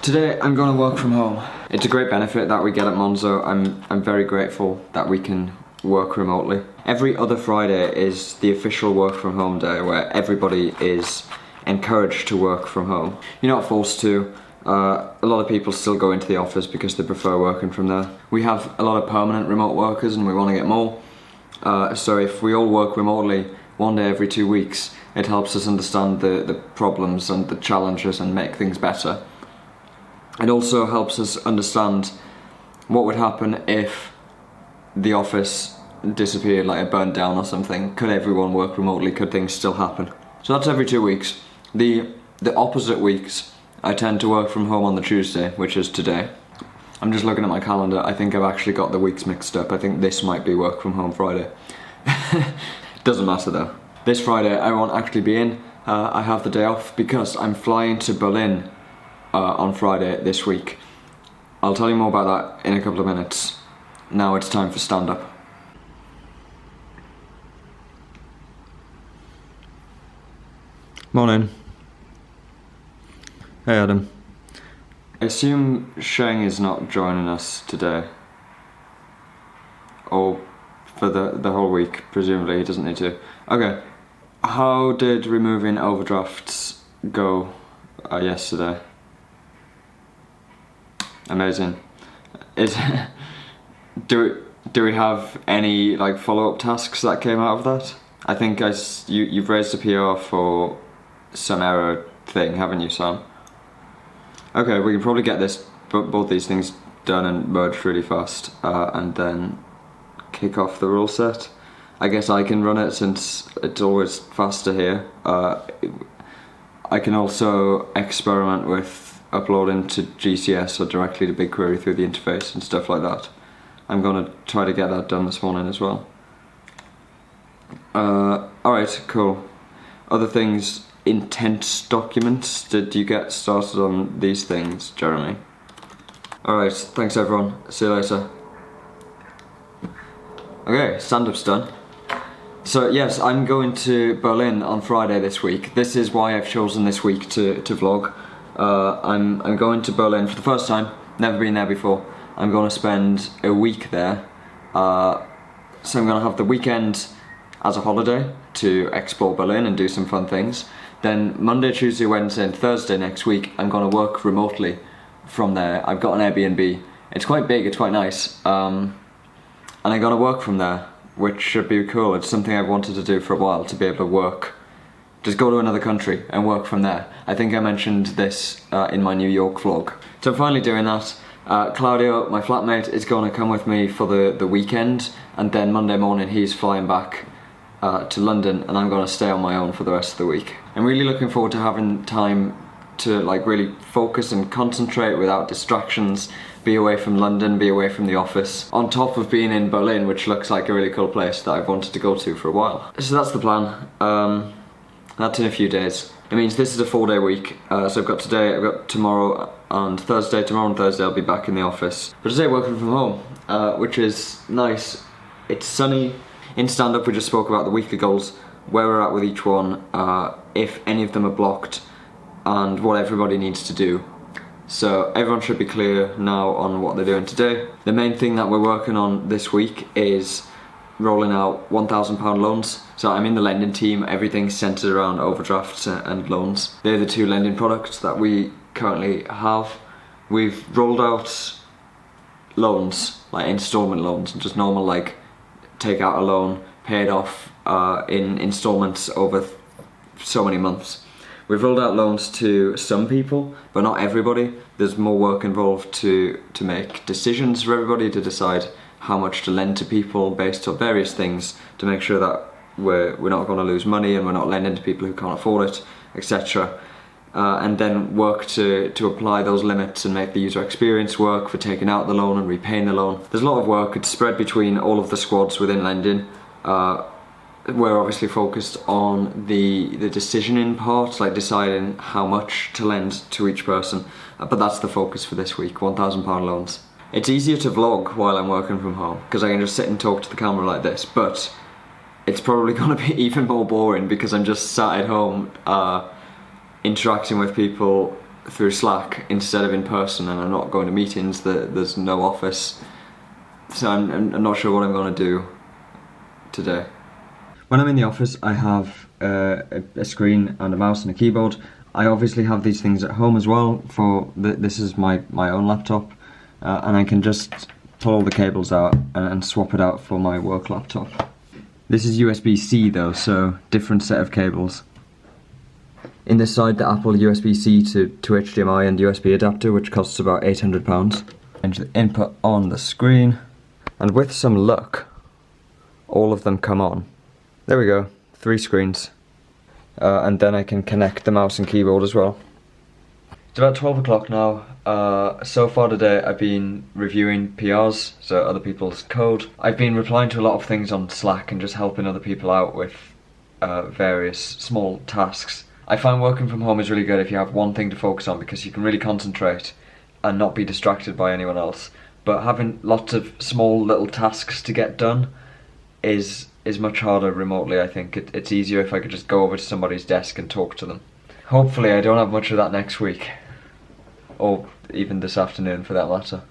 Today I'm going to work from home. It's a great benefit that we get at Monzo. I'm very grateful that we can work remotely. Every other Friday is the official work from home day where everybody is encouraged to work from home. You're not forced to. A lot of people still go into the office because they prefer working from there. We have a lot of permanent remote workers and we want to get more. So if we all work remotely one day every 2 weeks, it helps us understand the problems and the challenges and make things better. It also helps us understand what would happen if the office disappeared, like it burned down or something. Could everyone work remotely? Could things still happen? So that's every 2 weeks. The opposite weeks, I tend to work from home on the Tuesday, which is today. I'm just looking at my calendar. I think I've actually got the weeks mixed up. I think this might be work from home Friday. Doesn't matter though. This Friday I won't actually be in. I have the day off because I'm flying to Berlin on Friday this week. I'll tell you more about that in a couple of minutes. Now it's time for stand-up. Morning. Hey Adam. I assume Sheng is not joining us today. Or for the whole week, presumably he doesn't need to. Okay. How did removing overdrafts go yesterday? Amazing. Do we have any like follow-up tasks that came out of that? I think you've raised a PR for some error thing, haven't you, Sam? Okay, we can probably get both these things done and merged really fast, and then kick off the rule set. I guess I can run it since it's always faster here. I can also experiment with uploading to GCS or directly to BigQuery through the interface and stuff like that. I'm gonna try to get that done this morning as well. Alright, cool. Other things, intent documents. Did you get started on these things, Jeremy? Alright, thanks everyone. See you later. Okay, stand-up's done. So yes, I'm going to Berlin on Friday this week. This is why I've chosen this week to vlog. I'm going to Berlin for the first time, never been there before. I'm going to spend a week there. So I'm going to have the weekend as a holiday to explore Berlin and do some fun things. Then Monday, Tuesday, Wednesday and Thursday next week I'm going to work remotely from there. I've got an Airbnb. It's quite big, it's quite nice. And I'm going to work from there, which should be cool. It's something I've wanted to do for a while, to be able to work. Just go to another country and work from there. I think I mentioned this in my New York vlog. So I'm finally doing that. Claudio, my flatmate, is going to come with me for the weekend, and then Monday morning he's flying back to London and I'm going to stay on my own for the rest of the week. I'm really looking forward to having time to like really focus and concentrate without distractions, be away from London, be away from the office, on top of being in Berlin, which looks like a really cool place that I've wanted to go to for a while. So that's the plan. That's in a few days. It means this is a 4-day week, so I've got today, I've got tomorrow and Thursday. Tomorrow and Thursday I'll be back in the office. But today working from home, which is nice. It's sunny. In stand-up we just spoke about the weekly goals, where we're at with each one, if any of them are blocked, and what everybody needs to do. So everyone should be clear now on what they're doing today. The main thing that we're working on this week is rolling out £1,000 loans. So I'm in the lending team, everything's centred around overdrafts and loans. They're the two lending products that we currently have. We've rolled out loans, like instalment loans, just normal like take out a loan, pay it off in instalments over so many months. We've rolled out loans to some people, but not everybody. There's more work involved to make decisions for everybody, to decide how much to lend to people based on various things, to make sure that we're not going to lose money and we're not lending to people who can't afford it, etc. And then work to apply those limits and make the user experience work for taking out the loan and repaying the loan. There's a lot of work. It's spread between all of the squads within lending. We're obviously focused on the decisioning part, like deciding how much to lend to each person, but that's the focus for this week, £1,000 loans. It's easier to vlog while I'm working from home, because I can just sit and talk to the camera like this, but it's probably going to be even more boring because I'm just sat at home interacting with people through Slack instead of in person, and I'm not going to meetings. There's no office, so I'm not sure what I'm going to do today. When I'm in the office, I have a screen and a mouse and a keyboard. I obviously have these things at home as well. This is my own laptop, and I can just pull all the cables out and swap it out for my work laptop. This is USB-C though, so different set of cables. In this side, the Apple USB-C to HDMI and USB adapter, which costs about £800. Change the input on the screen, and with some luck, all of them come on. There we go, 3 screens. And then I can connect the mouse and keyboard as well. It's about 12 o'clock now. So far today I've been reviewing PRs, so other people's code. I've been replying to a lot of things on Slack and just helping other people out with various small tasks. I find working from home is really good if you have one thing to focus on, because you can really concentrate and not be distracted by anyone else. But having lots of small little tasks to get done is much harder remotely. I think it's easier if I could just go over to somebody's desk and talk to them. Hopefully I don't have much of that next week, or even this afternoon for that matter.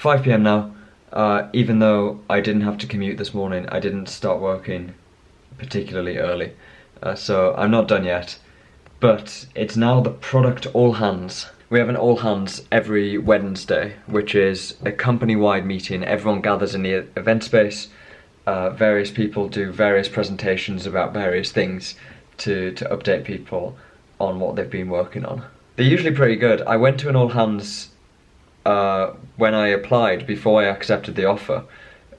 5 PM now. Even though I didn't have to commute this morning, I didn't start working particularly early, so I'm not done yet. But it's now the product all hands. We have an all hands every Wednesday, which is a company-wide meeting. Everyone gathers in the event space. Various people do various presentations about various things to update people on what they've been working on. They're usually pretty good. I went to an all hands when I applied, before I accepted the offer.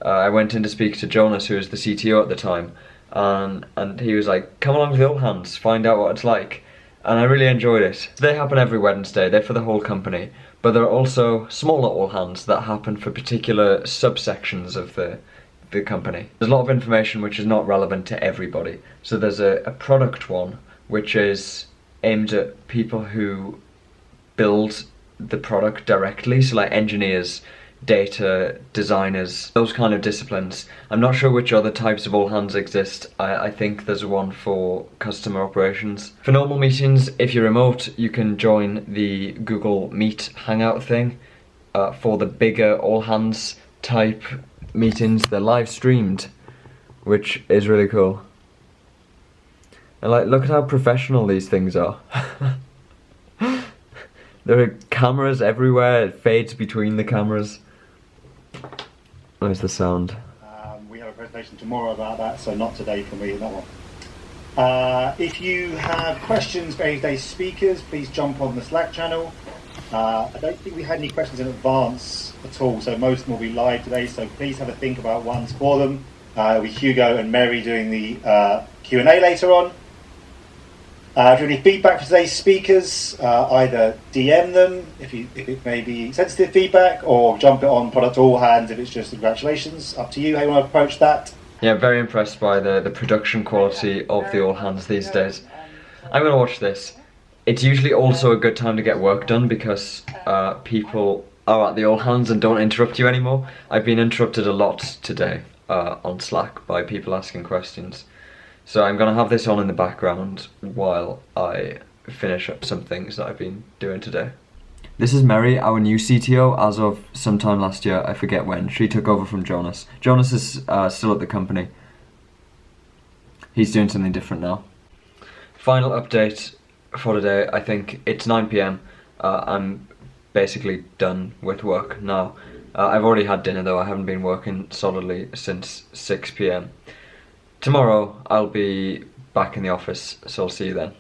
I went in to speak to Jonas, who was the CTO at the time, and he was like, come along to the all hands, find out what it's like. And I really enjoyed it. They happen every Wednesday, they're for the whole company, but there are also smaller all hands that happen for particular subsections of the company. There's a lot of information which is not relevant to everybody. So there's a product one, which is aimed at people who build the product directly, so like engineers, data, designers, those kind of disciplines. I'm not sure which other types of all hands exist. I think there's one for customer operations. For normal meetings, if you're remote, you can join the Google Meet Hangout thing. For the bigger all hands type meetings, they're live streamed, which is really cool. And like, look at how professional these things are. There are cameras everywhere, it fades between the cameras. Where's the sound? We have a presentation tomorrow about that, so not today for me, that one. If you have questions for any of today's speakers, please jump on the Slack channel. I don't think we had any questions in advance at all, so most of them will be live today, so please have a think about ones for them. It'll be Hugo and Mary doing the Q&A later on. If you have any feedback for today's speakers, either DM them if it may be sensitive feedback, or jump it on Product All Hands if it's just congratulations. Up to you how you want to approach that. Yeah, very impressed by the production quality of the all hands these days. I'm going to watch this. It's usually also a good time to get work done because people are at the all hands and don't interrupt you anymore. I've been interrupted a lot today on Slack by people asking questions. So I'm going to have this on in the background while I finish up some things that I've been doing today. This is Mary, our new CTO, as of sometime last year, I forget when. She took over from Jonas. Jonas is still at the company. He's doing something different now. Final update for today, I think it's 9 PM. I'm basically done with work now. I've already had dinner though, I haven't been working solidly since 6 p.m. Tomorrow I'll be back in the office, so I'll see you then.